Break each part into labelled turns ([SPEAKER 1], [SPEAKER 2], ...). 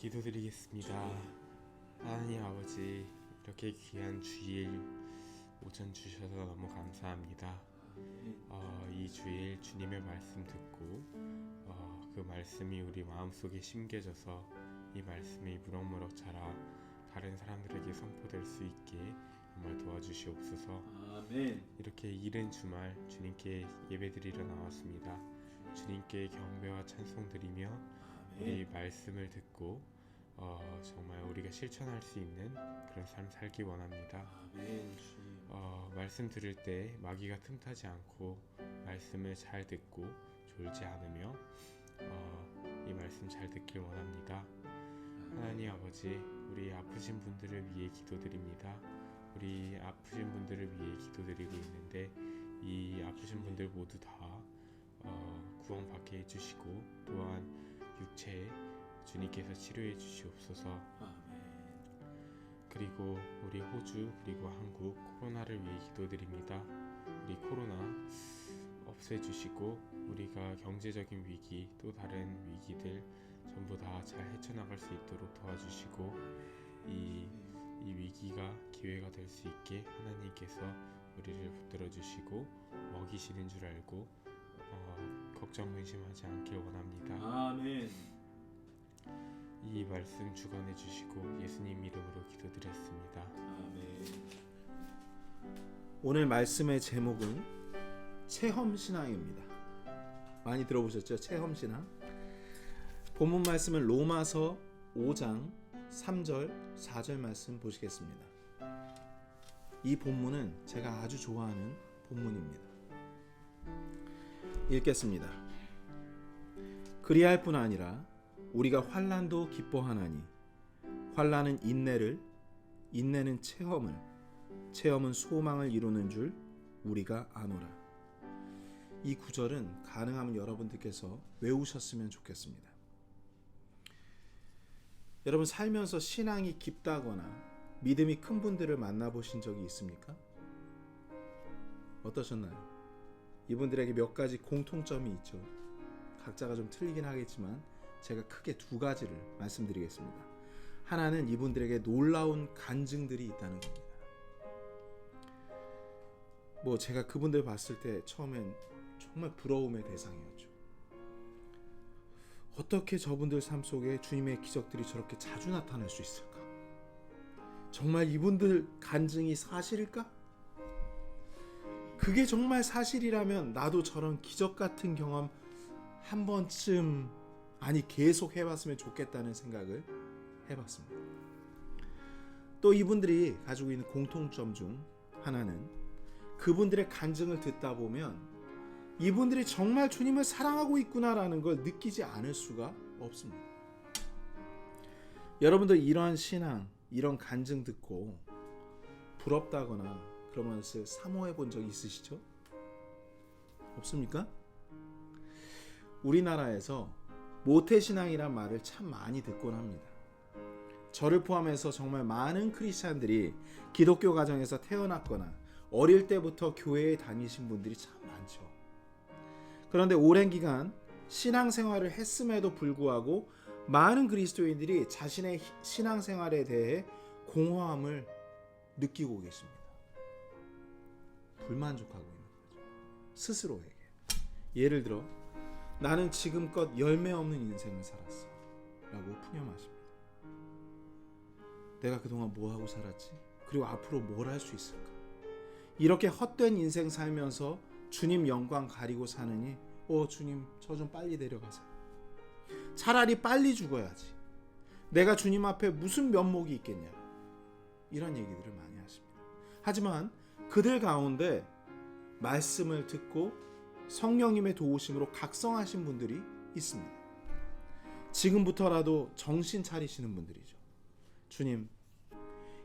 [SPEAKER 1] 기도드리겠습니다. 하나님 아버지, 이렇게 귀한 주일 오전 주셔서 너무 감사합니다. 이 주일 주님의 말씀 듣고 그 말씀이 우리 마음속에 심겨져서 이 말씀이 무럭무럭 자라 다른 사람들에게 선포될 수 있게 정말 도와주시옵소서.
[SPEAKER 2] 아멘.
[SPEAKER 1] 이렇게 이른 주말 주님께 예배드리러 나왔습니다. 주님께 경배와 찬송 드리며 우리 말씀을 듣고 정말 우리가 실천할 수 있는 그런 삶 살기 원합니다.
[SPEAKER 2] 아멘.
[SPEAKER 1] 말씀 들을 때 마귀가 틈타지 않고 말씀을 잘 듣고 졸지 않으며 이 말씀 잘 듣길 원합니다. 하나님 아버지, 우리 아프신 분들을 위해 기도드립니다. 우리 아프신 분들을 위해 기도드리고 있는데 이 아프신 분들 모두 다 구원받게 해주시고 또한 육체에 주님께서 치료해 주시옵소서.
[SPEAKER 2] 아멘.
[SPEAKER 1] 그리고 우리 호주 그리고 한국 코로나를 위해 기도드립니다. 우리 코로나 없애주시고 우리가 경제적인 위기 또 다른 위기들 전부 다 잘 헤쳐나갈 수 있도록 도와주시고 이 위기가 기회가 될 수 있게 하나님께서 우리를 붙들어 주시고 먹이시는 줄 알고 걱정 근심하지 않길 원합니다.
[SPEAKER 2] 아멘.
[SPEAKER 1] 이 말씀 주관해 주시고 예수님 이름으로 기도드렸습니다.
[SPEAKER 2] 아멘.
[SPEAKER 3] 오늘 말씀의 제목은 체험신앙입니다. 많이 들어보셨죠? 체험신앙. 본문 말씀은 로마서 5장 3절 4절 말씀 보시겠습니다. 이 본문은 제가 아주 좋아하는 본문입니다. 읽겠습니다. 그리할 뿐 아니라 우리가 환난도 기뻐하나니 환난은 인내를, 인내는 체험을, 체험은 소망을 이루는 줄 우리가 아노라. 이 구절은 가능하면 여러분들께서 외우셨으면 좋겠습니다. 여러분 살면서 신앙이 깊다거나 믿음이 큰 분들을 만나보신 적이 있습니까? 어떠셨나요? 이분들에게 몇 가지 공통점이 있죠. 각자가 좀 틀리긴 하겠지만 제가 크게 두 가지를 말씀드리겠습니다. 하나는 이분들에게 놀라운 간증들이 있다는 겁니다. 제가 그분들 봤을 때 처음엔 정말 부러움의 대상이었죠. 어떻게 저분들 삶 속에 주님의 기적들이 저렇게 자주 나타날 수 있을까? 정말 이분들 간증이 사실일까? 그게 정말 사실이라면 나도 저런 기적 같은 경험 한 번쯤, 아니 계속 해봤으면 좋겠다는 생각을 해봤습니다. 또 이분들이 가지고 있는 공통점 중 하나는 그분들의 간증을 듣다 보면 이분들이 정말 주님을 사랑하고 있구나라는 걸 느끼지 않을 수가 없습니다. 여러분들 이런 신앙, 이런 간증 듣고 부럽다거나 그러면서 사모해 본 적 있으시죠? 없습니까? 우리나라에서 모태신앙이란 말을 참 많이 듣곤 합니다. 저를 포함해서 정말 많은 크리스찬들이 기독교 가정에서 태어났거나 어릴 때부터 교회에 다니신 분들이 참 많죠. 그런데 오랜 기간 신앙생활을 했음에도 불구하고 많은 그리스도인들이 자신의 신앙생활에 대해 공허함을 느끼고 계십니다. 불만족하고 있는 거죠. 스스로에게. 예를 들어 나는 지금껏 열매 없는 인생을 살았어 라고 푸념하십니다. 내가 그동안 뭐하고 살았지? 그리고 앞으로 뭘 할 수 있을까? 이렇게 헛된 인생 살면서 주님 영광 가리고 사느니 주님 저 좀 빨리 데려가세요. 차라리 빨리 죽어야지. 내가 주님 앞에 무슨 면목이 있겠냐. 이런 얘기들을 많이 하십니다. 하지만 그들 가운데 말씀을 듣고 성령님의 도우심으로 각성하신 분들이 있습니다. 지금부터라도 정신 차리시는 분들이죠. 주님,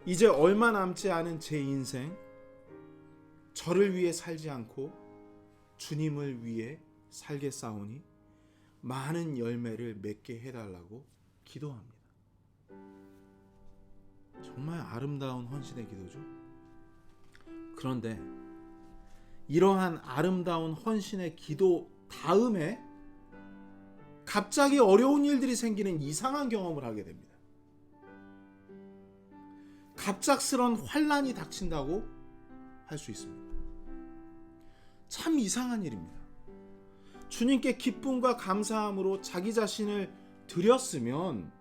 [SPEAKER 3] 이제 얼마 남지 않은 제 인생 저를 위해 살지 않고 주님을 위해 살겠사오니 많은 열매를 맺게 해달라고 기도합니다. 정말 아름다운 헌신의 기도죠. 그런데 이러한 아름다운 헌신의 기도 다음에 갑자기 어려운 일들이 생기는 이상한 경험을 하게 됩니다. 갑작스런 환난이 닥친다고 할 수 있습니다. 참 이상한 일입니다. 주님께 기쁨과 감사함으로 자기 자신을 드렸으면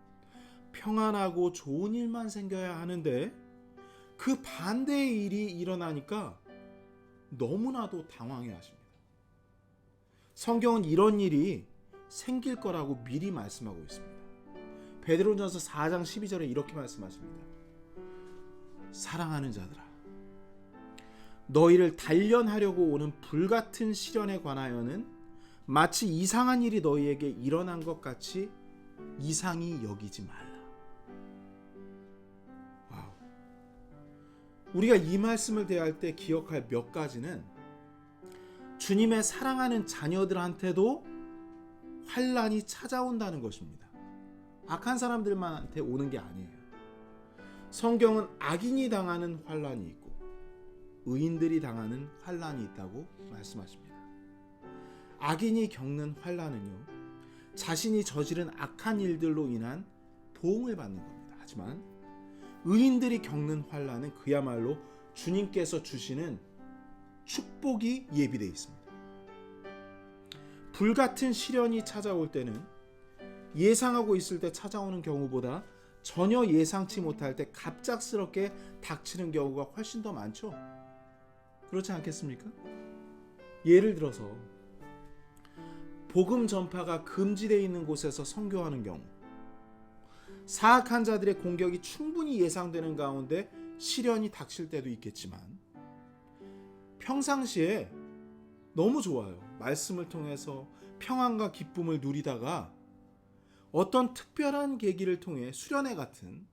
[SPEAKER 3] 평안하고 좋은 일만 생겨야 하는데 그 반대의 일이 일어나니까 너무나도 당황해 하십니다. 성경은 이런 일이 생길 거라고 미리 말씀하고 있습니다. 베드로전서 4장 12절에 이렇게 말씀하십니다. 사랑하는 자들아, 너희를 단련하려고 오는 불같은 시련에 관하여는 마치 이상한 일이 너희에게 일어난 것 같이 이상히 여기지 말라. 와우. 우리가 이 말씀을 대할 때 기억할 몇 가지는 주님의 사랑하는 자녀들한테도 환난이 찾아온다는 것입니다. 악한 사람들만한테 오는 게 아니에요. 성경은 악인이 당하는 환난이 있고 의인들이 당하는 환난이 있다고 말씀하십니다. 악인이 겪는 환난은요, 자신이 저지른 악한 일들로 인한 보응을 받는 겁니다. 하지만 의인들이 겪는 환난은 그야말로 주님께서 주시는 축복이 예비되어 있습니다. 불같은 시련이 찾아올 때는 예상하고 있을 때 찾아오는 경우보다 전혀 예상치 못할 때 갑작스럽게 닥치는 경우가 훨씬 더 많죠. 그렇지 않겠습니까? 예를 들어서 복음 전파가 금지되어 있는 곳에서 선교하는 경우, 사악한 자들의 공격이 충분히 예상되는 가운데 시련이 닥칠 때도 있겠지만, 평상시에 너무 좋아요. 말씀을 통해서 평안과 기쁨을 누리다가 어떤 특별한 계기를 통해 수련회 같은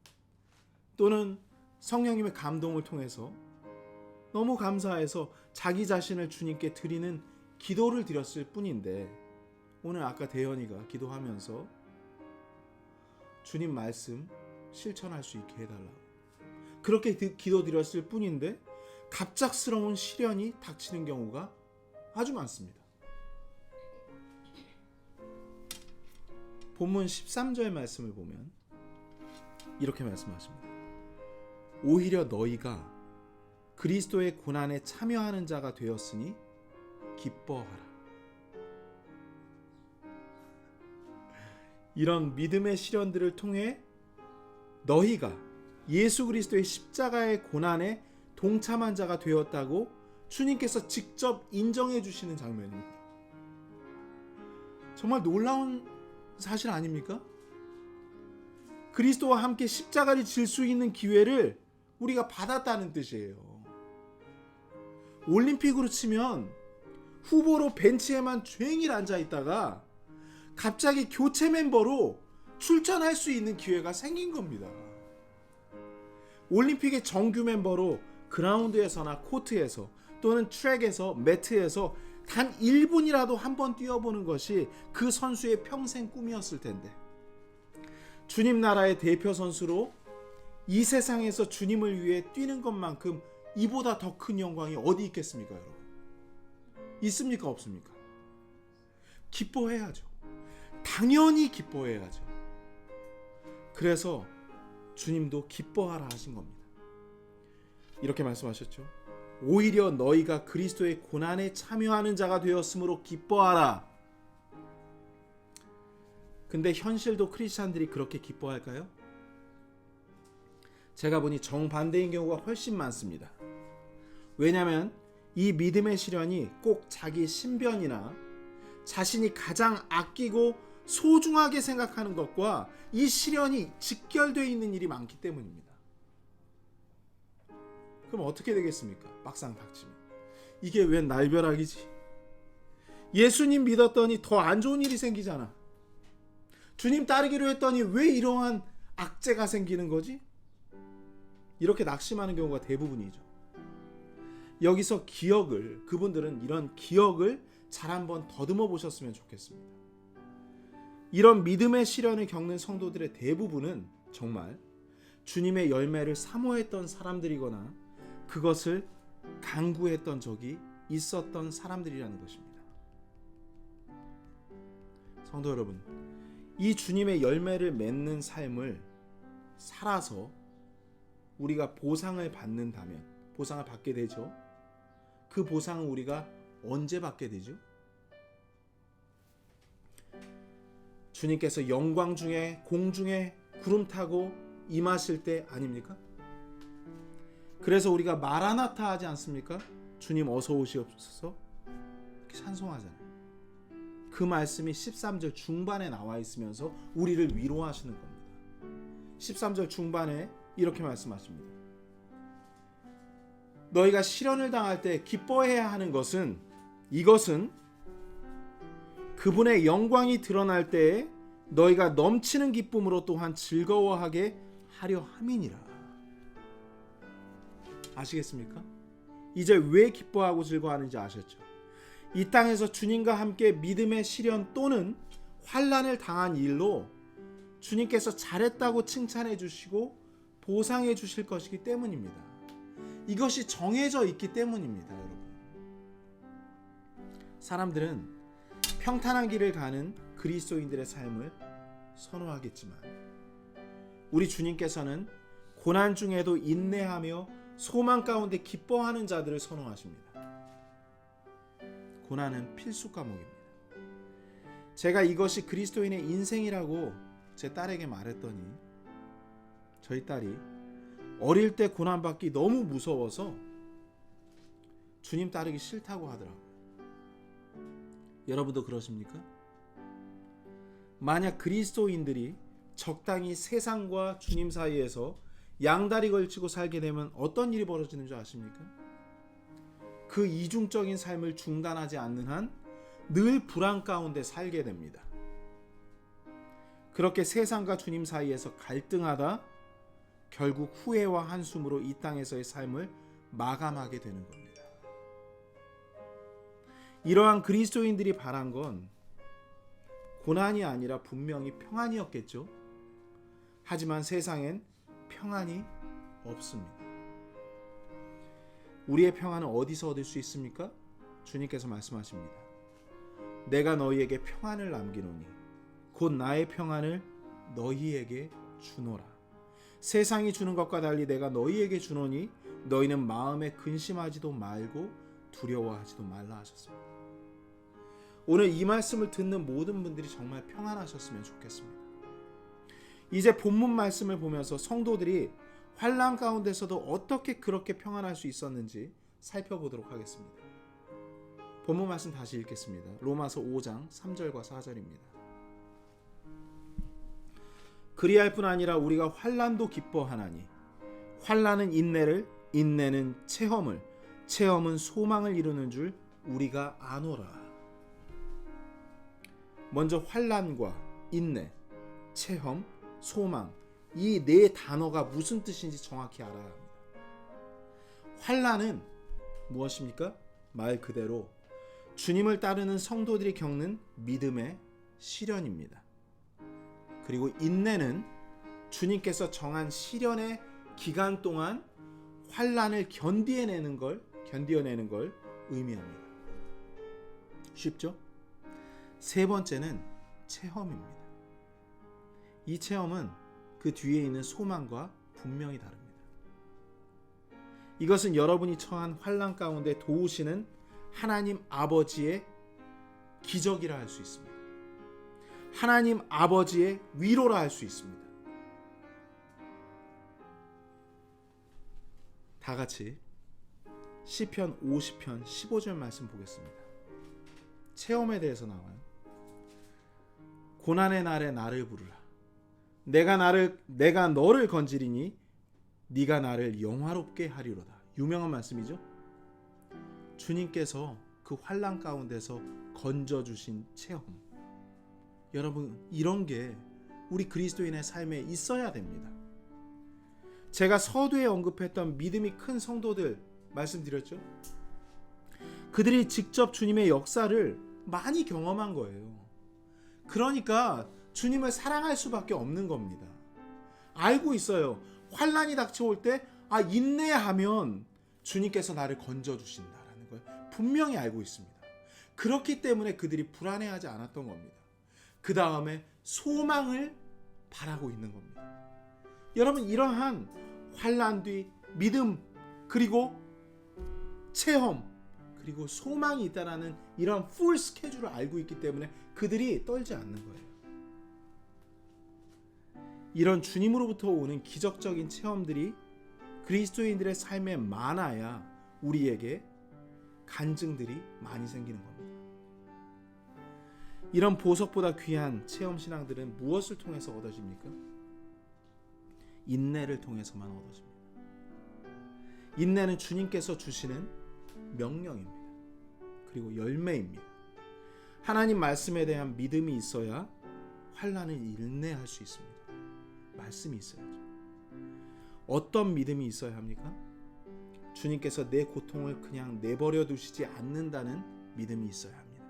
[SPEAKER 3] 또는 성령님의 감동을 통해서 너무 감사해서 자기 자신을 주님께 드리는 기도를 드렸을 뿐인데, 오늘 아까 대현이가 기도하면서 주님 말씀 실천할 수 있게 해달라고 그렇게 기도 드렸을 뿐인데 갑작스러운 시련이 닥치는 경우가 아주 많습니다. 본문 13절 말씀을 보면 이렇게 말씀하십니다. 오히려 너희가 그리스도의 고난에 참여하는 자가 되었으니 기뻐하라. 이런 믿음의 시련들을 통해 너희가 예수 그리스도의 십자가의 고난에 동참한 자가 되었다고 주님께서 직접 인정해 주시는 장면입니다. 정말 놀라운 사실 아닙니까? 그리스도와 함께 십자가를 질 수 있는 기회를 우리가 받았다는 뜻이에요. 올림픽으로 치면 후보로 벤치에만 종일 앉아 있다가 갑자기 교체 멤버로 출전할 수 있는 기회가 생긴 겁니다. 올림픽의 정규 멤버로 그라운드에서나 코트에서 또는 트랙에서 매트에서 단 1분이라도 한번 뛰어보는 것이 그 선수의 평생 꿈이었을 텐데, 주님 나라의 대표 선수로 이 세상에서 주님을 위해 뛰는 것만큼 이보다 더 큰 영광이 어디 있겠습니까, 여러분? 있습니까, 없습니까? 기뻐해야죠. 당연히 기뻐해야죠. 그래서 주님도 기뻐하라 하신 겁니다. 이렇게 말씀하셨죠. 오히려 너희가 그리스도의 고난에 참여하는 자가 되었으므로 기뻐하라. 근데 현실도 크리스찬들이 그렇게 기뻐할까요? 제가 보니 정반대인 경우가 훨씬 많습니다. 왜냐하면 이 믿음의 시련이 꼭 자기 신변이나 자신이 가장 아끼고 소중하게 생각하는 것과 이 시련이 직결되어 있는 일이 많기 때문입니다. 그럼 어떻게 되겠습니까? 막상 닥치면 이게 웬 날벼락이지? 예수님 믿었더니 더 안 좋은 일이 생기잖아. 주님 따르기로 했더니 왜 이러한 악재가 생기는 거지? 이렇게 낙심하는 경우가 대부분이죠. 여기서 그분들은 이런 기억을 잘 한번 더듬어 보셨으면 좋겠습니다. 이런 믿음의 시련을 겪는 성도들의 대부분은 정말 주님의 열매를 사모했던 사람들이거나 그것을 간구했던 적이 있었던 사람들이라는 것입니다. 성도 여러분, 이 주님의 열매를 맺는 삶을 살아서 우리가 보상을 받는다면, 보상을 받게 되죠. 그 보상은 우리가 언제 받게 되죠? 주님께서 영광 중에 공중에 구름 타고 임하실 때 아닙니까? 그래서 우리가 마라나타 하지 않습니까? 주님 어서 오시옵소서 이렇게 찬송하잖아요. 그 말씀이 13절 중반에 나와 있으면서 우리를 위로하시는 겁니다. 13절 중반에 이렇게 말씀하십니다. 너희가 시련을 당할 때 기뻐해야 하는 것은, 이것은 그분의 영광이 드러날 때에 너희가 넘치는 기쁨으로 또한 즐거워하게 하려 함이니라. 아시겠습니까? 이제 왜 기뻐하고 즐거워하는지 아셨죠? 이 땅에서 주님과 함께 믿음의 시련 또는 환난을 당한 일로 주님께서 잘했다고 칭찬해 주시고 보상해 주실 것이기 때문입니다. 이것이 정해져 있기 때문입니다, 여러분. 사람들은 평탄한 길을 가는 그리스도인들의 삶을 선호하겠지만 우리 주님께서는 고난 중에도 인내하며 소망 가운데 기뻐하는 자들을 선호하십니다. 고난은 필수 과목입니다. 제가 이것이 그리스도인의 인생이라고 제 딸에게 말했더니 저희 딸이 어릴 때 고난받기 너무 무서워서 주님 따르기 싫다고 하더라고요. 여러분도 그러십니까? 만약 그리스도인들이 적당히 세상과 주님 사이에서 양다리 걸치고 살게 되면 어떤 일이 벌어지는 줄 아십니까? 그 이중적인 삶을 중단하지 않는 한 늘 불안 가운데 살게 됩니다. 그렇게 세상과 주님 사이에서 갈등하다 결국 후회와 한숨으로 이 땅에서의 삶을 마감하게 되는 겁니다. 이러한 그리스도인들이 바란 건 고난이 아니라 분명히 평안이었겠죠. 하지만 세상엔 평안이 없습니다. 우리의 평안은 어디서 얻을 수 있습니까? 주님께서 말씀하십니다. 내가 너희에게 평안을 남기노니 곧 나의 평안을 너희에게 주노라. 세상이 주는 것과 달리 내가 너희에게 주노니 너희는 마음에 근심하지도 말고 두려워하지도 말라 하셨습니다. 오늘 이 말씀을 듣는 모든 분들이 정말 평안하셨으면 좋겠습니다. 이제 본문 말씀을 보면서 성도들이 환난 가운데서도 어떻게 그렇게 평안할 수 있었는지 살펴보도록 하겠습니다. 본문 말씀 다시 읽겠습니다. 로마서 5장 3절과 4절입니다. 그리할 뿐 아니라 우리가 환난도 기뻐하나니 환난은 인내를, 인내는 체험을, 체험은 소망을 이루는 줄 우리가 아노라. 먼저 환난과 인내, 체험, 소망, 이 네 단어가 무슨 뜻인지 정확히 알아야 합니다. 환난은 무엇입니까? 말 그대로 주님을 따르는 성도들이 겪는 믿음의 시련입니다. 그리고 인내는 주님께서 정한 시련의 기간 동안 환난을 견뎌내는 걸 의미합니다. 쉽죠? 세 번째는 체험입니다. 이 체험은 그 뒤에 있는 소망과 분명히 다릅니다. 이것은 여러분이 처한 환난 가운데 도우시는 하나님 아버지의 기적이라 할 수 있습니다. 하나님 아버지의 위로라 할 수 있습니다. 다 같이 시편 50편 15절 말씀 보겠습니다. 체험에 대해서 나와요. 고난의 날에 나를 부르라. 내가 너를 건지리니 네가 나를 영화롭게 하리로다. 유명한 말씀이죠. 주님께서 그 환난 가운데서 건져주신 체험. 여러분, 이런 게 우리 그리스도인의 삶에 있어야 됩니다. 제가 서두에 언급했던 믿음이 큰 성도들 말씀드렸죠. 그들이 직접 주님의 역사를 많이 경험한 거예요. 그러니까 주님을 사랑할 수밖에 없는 겁니다. 알고 있어요. 환난이 닥쳐올 때 인내하면 주님께서 나를 건져주신다라는 걸 분명히 알고 있습니다. 그렇기 때문에 그들이 불안해하지 않았던 겁니다. 그 다음에 소망을 바라고 있는 겁니다. 여러분, 이러한 환난 뒤 믿음, 그리고 체험, 그리고 소망이 있다라는 이런 풀 스케줄을 알고 있기 때문에 그들이 떨지 않는 거예요. 이런 주님으로부터 오는 기적적인 체험들이 그리스도인들의 삶에 많아야 우리에게 간증들이 많이 생기는 겁니다. 이런 보석보다 귀한 체험 신앙들은 무엇을 통해서 얻어집니까? 인내를 통해서만 얻어집니다. 인내는 주님께서 주시는 명령입니다. 그리고 열매입니다. 하나님 말씀에 대한 믿음이 있어야 환난을 인내할 수 있습니다. 말씀이 있어야죠. 어떤 믿음이 있어야 합니까? 주님께서 내 고통을 그냥 내버려 두시지 않는다는 믿음이 있어야 합니다.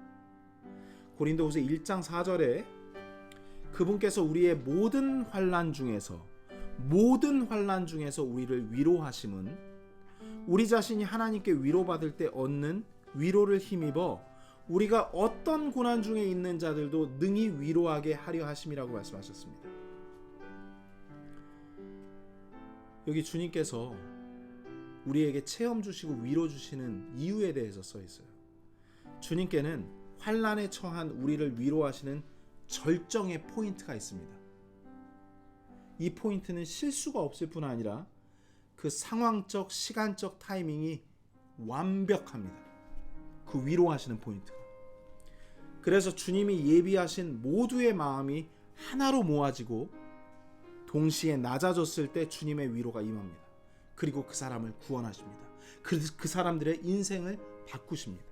[SPEAKER 3] 고린도후서 1장 4절에 그분께서 우리의 모든 환난 중에서 우리를 위로하심은 우리 자신이 하나님께 위로받을 때 얻는 위로를 힘입어 우리가 어떤 고난 중에 있는 자들도 능히 위로하게 하려 하심이라고 말씀하셨습니다. 여기 주님께서 우리에게 체험 주시고 위로 주시는 이유에 대해서 써 있어요. 주님께는 환난에 처한 우리를 위로하시는 절정의 포인트가 있습니다. 이 포인트는 실수가 없을 뿐 아니라 그 상황적, 시간적 타이밍이 완벽합니다. 그 위로하시는 포인트가. 그래서 주님이 예비하신 모두의 마음이 하나로 모아지고 동시에 낮아졌을 때 주님의 위로가 임합니다. 그리고 그 사람을 구원하십니다. 그 사람들의 인생을 바꾸십니다.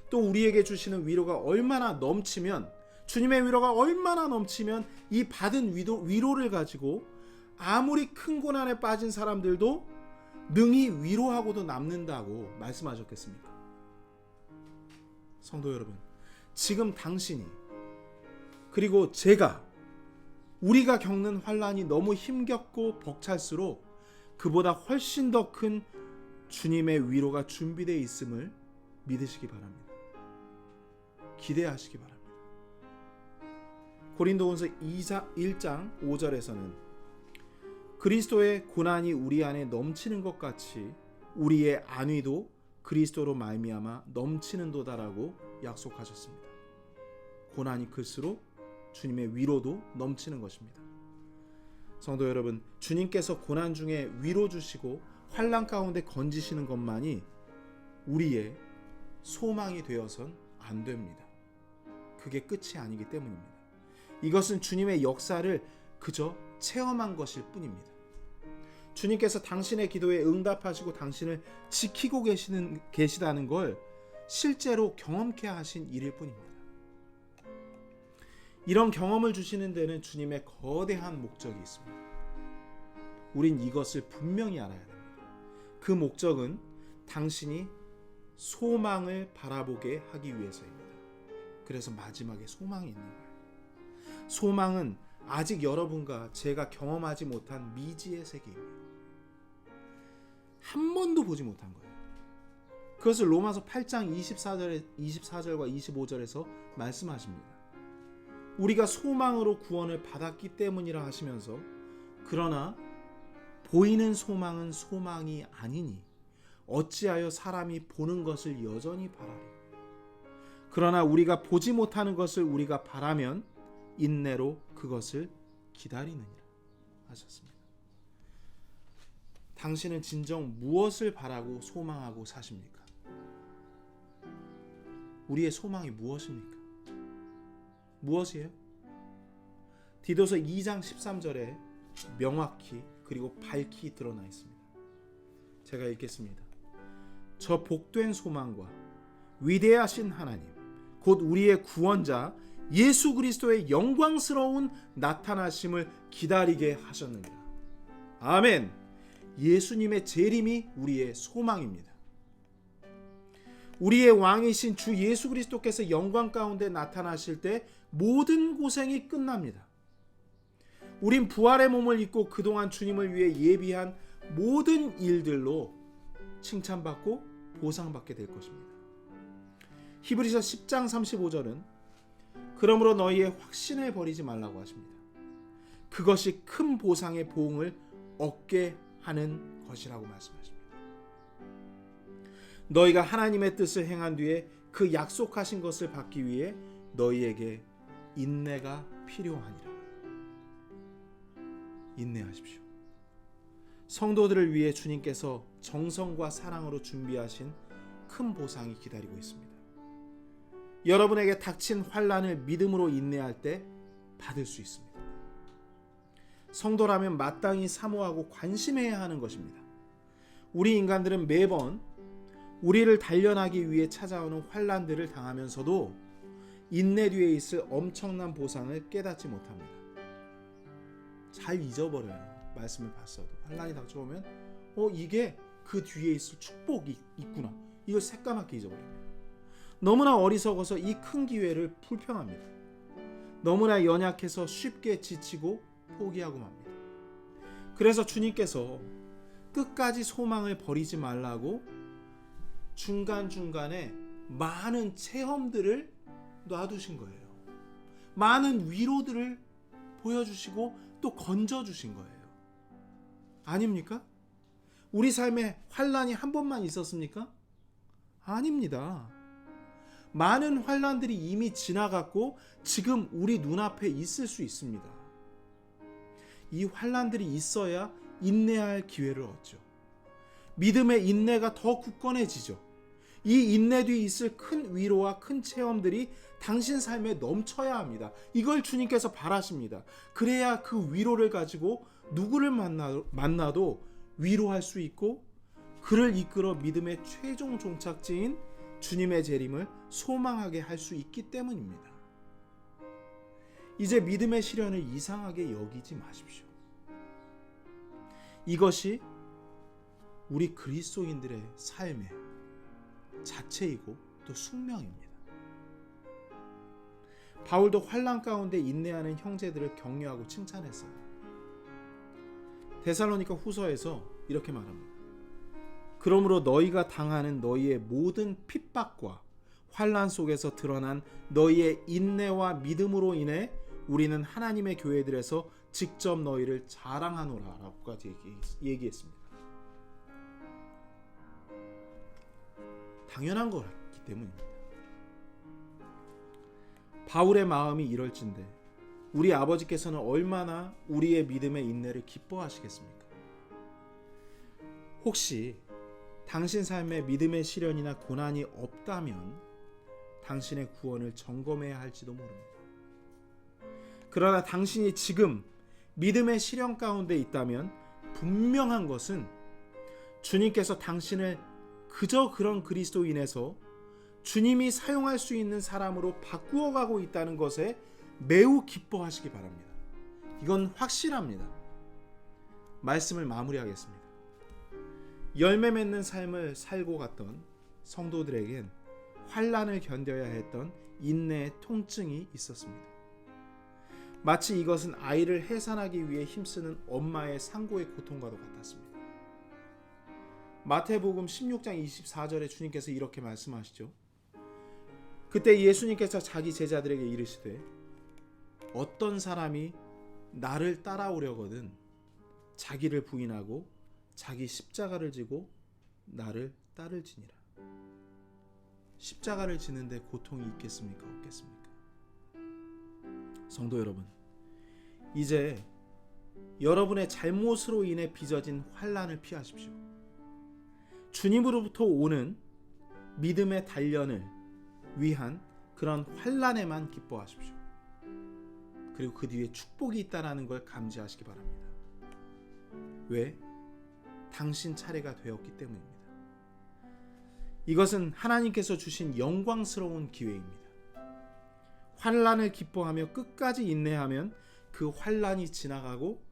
[SPEAKER 3] 또 우리에게 주시는 위로가 얼마나 넘치면, 주님의 위로가 얼마나 넘치면 이 받은 위로를 가지고 아무리 큰 고난에 빠진 사람들도 능히 위로하고도 남는다고 말씀하셨겠습니까? 성도 여러분, 지금 당신이, 그리고 제가, 우리가 겪는 환난이 너무 힘겹고 벅찰수록 그보다 훨씬 더 큰 주님의 위로가 준비되어 있음을 믿으시기 바랍니다. 기대하시기 바랍니다. 고린도후서 1장 5절에서는 그리스도의 고난이 우리 안에 넘치는 것 같이 우리의 안위도 그리스도로 말미암아 넘치는도다라고 약속하셨습니다. 고난이 클수록 주님의 위로도 넘치는 것입니다. 성도 여러분, 주님께서 고난 중에 위로 주시고 환난 가운데 건지시는 것만이 우리의 소망이 되어선 안 됩니다. 그게 끝이 아니기 때문입니다. 이것은 주님의 역사를 그저 체험한 것일 뿐입니다. 주님께서 당신의 기도에 응답하시고 당신을 지키고 계시다는 걸 실제로 경험케 하신 일일 뿐입니다. 이런 경험을 주시는 데는 주님의 거대한 목적이 있습니다. 우린 이것을 분명히 알아야 됩니다. 그 목적은 당신이 소망을 바라보게 하기 위해서입니다. 그래서 마지막에 소망이 있는 거예요. 소망은 아직 여러분과 제가 경험하지 못한 미지의 세계입니다. 한 번도 보지 못한 거예요. 그것을 로마서 8장 24절과 25절에서 말씀하십니다. 우리가 소망으로 구원을 받았기 때문이라 하시면서 그러나 보이는 소망은 소망이 아니니 어찌하여 사람이 보는 것을 여전히 바라리. 그러나 우리가 보지 못하는 것을 우리가 바라면 인내로 그것을 기다리느니라 하셨습니다. 당신은 진정 무엇을 바라고 소망하고 사십니까? 우리의 소망이 무엇입니까? 무엇이에요? 디도서 2장 13절에 명확히 그리고 밝히 드러나 있습니다. 제가 읽겠습니다. 저 복된 소망과 위대하신 하나님 곧 우리의 구원자 예수 그리스도의 영광스러운 나타나심을 기다리게 하셨느니라. 아멘. 예수님의 재림이 우리의 소망입니다. 우리의 왕이신 주 예수 그리스도께서 영광 가운데 나타나실 때 모든 고생이 끝납니다. 우린 부활의 몸을 입고 그동안 주님을 위해 예비한 모든 일들로 칭찬받고 보상받게 될 것입니다. 히브리서 10장 35절은 그러므로 너희의 확신을 버리지 말라고 하십니다. 그것이 큰 보상의 보응을 얻게 하는 것이라고 말씀하십니다. 너희가 하나님의 뜻을 행한 뒤에 그 약속하신 것을 받기 위해 너희에게 인내가 필요하니라. 인내하십시오. 성도들을 위해 주님께서 정성과 사랑으로 준비하신 큰 보상이 기다리고 있습니다. 여러분에게 닥친 환난을 믿음으로 인내할 때 받을 수 있습니다. 성도라면 마땅히 사모하고 관심해야 하는 것입니다. 우리 인간들은 매번 우리를 단련하기 위해 찾아오는 환난들을 당하면서도 인내 뒤에 있을 엄청난 보상을 깨닫지 못합니다. 잘 잊어버려요. 말씀을 봤어도 환난이 닥쳐오면 이게 그 뒤에 있을 축복이 있구나. 이걸 새까맣게 잊어버립니다. 너무나 어리석어서 이 큰 기회를 불평합니다. 너무나 연약해서 쉽게 지치고 포기하고 맙니다. 그래서 주님께서 끝까지 소망을 버리지 말라고 중간중간에 많은 체험들을 놔두신 거예요. 많은 위로들을 보여주시고 또 건져주신 거예요. 아닙니까? 우리 삶에 환난이 한 번만 있었습니까? 아닙니다. 많은 환난들이 이미 지나갔고 지금 우리 눈앞에 있을 수 있습니다. 이 환난들이 있어야 인내할 기회를 얻죠. 믿음의 인내가 더 굳건해지죠. 이 인내 뒤에 있을 큰 위로와 큰 체험들이 당신 삶에 넘쳐야 합니다. 이걸 주님께서 바라십니다. 그래야 그 위로를 가지고 누구를 만나도 위로할 수 있고 그를 이끌어 믿음의 최종 종착지인 주님의 재림을 소망하게 할 수 있기 때문입니다. 이제 믿음의 시련을 이상하게 여기지 마십시오. 이것이 우리 그리스도인들의 삶의 자체이고 또 숙명입니다. 바울도 환난 가운데 인내하는 형제들을 격려하고 칭찬했어요. 데살로니가 후서에서 이렇게 말합니다. 그러므로 너희가 당하는 너희의 모든 핍박과 환난 속에서 드러난 너희의 인내와 믿음으로 인해 우리는 하나님의 교회들에서 직접 너희를 자랑하노라 라고까지 얘기했습니다. 당연한 거기 때문입니다. 바울의 마음이 이럴진데 우리 아버지께서는 얼마나 우리의 믿음의 인내를 기뻐하시겠습니까? 혹시 당신 삶에 믿음의 시련이나 고난이 없다면 당신의 구원을 점검해야 할지도 모릅니다. 그러나 당신이 지금 믿음의 시련 가운데 있다면 분명한 것은 주님께서 당신을 그저 그런 그리스도인에서 주님이 사용할 수 있는 사람으로 바꾸어 가고 있다는 것에 매우 기뻐하시기 바랍니다. 이건 확실합니다. 말씀을 마무리하겠습니다. 열매 맺는 삶을 살고 갔던 성도들에겐 환난을 견뎌야 했던 인내의 통증이 있었습니다. 마치 이것은 아이를 해산하기 위해 힘쓰는 엄마의 상고의 고통과도 같았습니다. 마태복음 16장 24절에 주님께서 이렇게 말씀하시죠. 그때 예수님께서 자기 제자들에게 이르시되 어떤 사람이 나를 따라오려거든 자기를 부인하고 자기 십자가를 지고 나를 따를지니라. 십자가를 지는데 고통이 있겠습니까? 없겠습니까? 성도 여러분, 이제 여러분의 잘못으로 인해 빚어진 환난을 피하십시오. 주님으로부터 오는 믿음의 단련을 위한 그런 환난에만 기뻐하십시오. 그리고 그 뒤에 축복이 있다는 걸 감지하시기 바랍니다. 왜? 당신 차례가 되었기 때문입니다. 이것은 하나님께서 주신 영광스러운 기회입니다. 환난을 기뻐하며 끝까지 인내하면 그 환난이 지나가고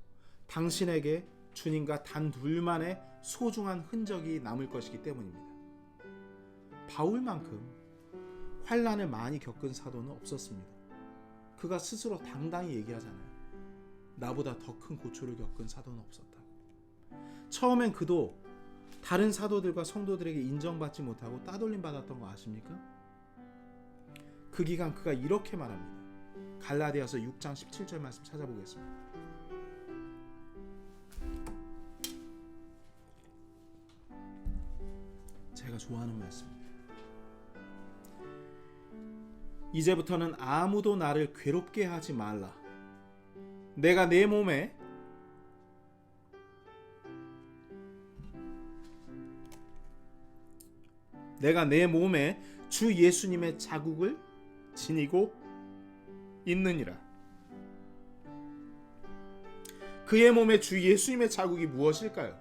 [SPEAKER 3] 당신에게 주님과 단 둘만의 소중한 흔적이 남을 것이기 때문입니다. 바울만큼 환난을 많이 겪은 사도는 없었습니다. 그가 스스로 당당히 얘기하잖아요. 나보다 더 큰 고초를 겪은 사도는 없었다고. 처음엔 그도 다른 사도들과 성도들에게 인정받지 못하고 따돌림 받았던 거 아십니까? 그 기간 그가 이렇게 말합니다. 갈라디아서 6장 17절 말씀 찾아보겠습니다. 좋아하는 말씀입니다. 이제부터는 아무도 나를 괴롭게 하지 말라. 내가 내 몸에 주 예수님의 자국을 지니고 있느니라. 그의 몸에 주 예수님의 자국이 무엇일까요?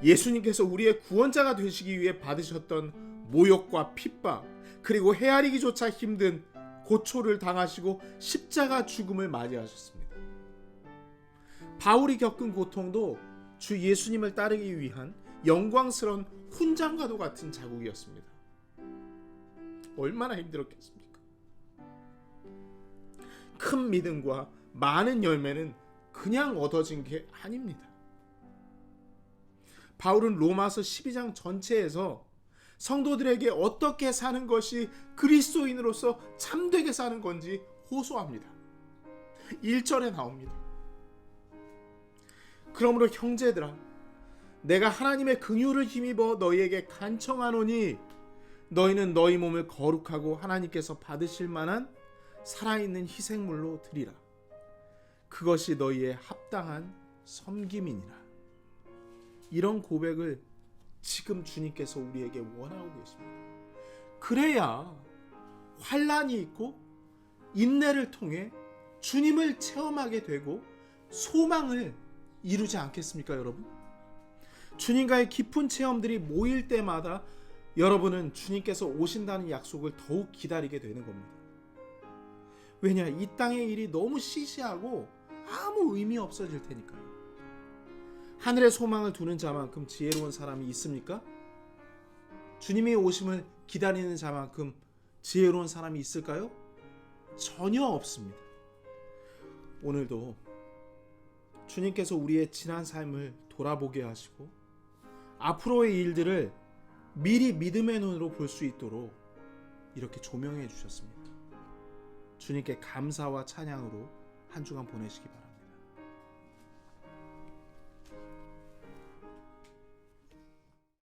[SPEAKER 3] 예수님께서 우리의 구원자가 되시기 위해 받으셨던 모욕과 핍박, 그리고 헤아리기조차 힘든 고초를 당하시고 십자가 죽음을 맞이하셨습니다. 바울이 겪은 고통도 주 예수님을 따르기 위한 영광스러운 훈장과도 같은 자국이었습니다. 얼마나 힘들었겠습니까? 큰 믿음과 많은 열매는 그냥 얻어진 게 아닙니다. 바울은 로마서 12장 전체에서 성도들에게 어떻게 사는 것이 그리스도인으로서 참되게 사는 건지 호소합니다. 1절에 나옵니다. 그러므로 형제들아, 내가 하나님의 긍휼을 힘입어 너희에게 간청하노니 너희는 너희 몸을 거룩하고 하나님께서 받으실 만한 살아있는 희생물로 드리라. 그것이 너희의 합당한 섬김이니라. 이런 고백을 지금 주님께서 우리에게 원하고 계십니다. 그래야 환난이 있고 인내를 통해 주님을 체험하게 되고 소망을 이루지 않겠습니까, 여러분? 주님과의 깊은 체험들이 모일 때마다 여러분은 주님께서 오신다는 약속을 더욱 기다리게 되는 겁니다. 왜냐, 이 땅의 일이 너무 시시하고 아무 의미 없어질 테니까요. 하늘의 소망을 두는 자만큼 지혜로운 사람이 있습니까? 주님의 오심을 기다리는 자만큼 지혜로운 사람이 있을까요? 전혀 없습니다. 오늘도 주님께서 우리의 지난 삶을 돌아보게 하시고 앞으로의 일들을 미리 믿음의 눈으로 볼 수 있도록 이렇게 조명해 주셨습니다. 주님께 감사와 찬양으로 한 주간 보내시기 바랍니다.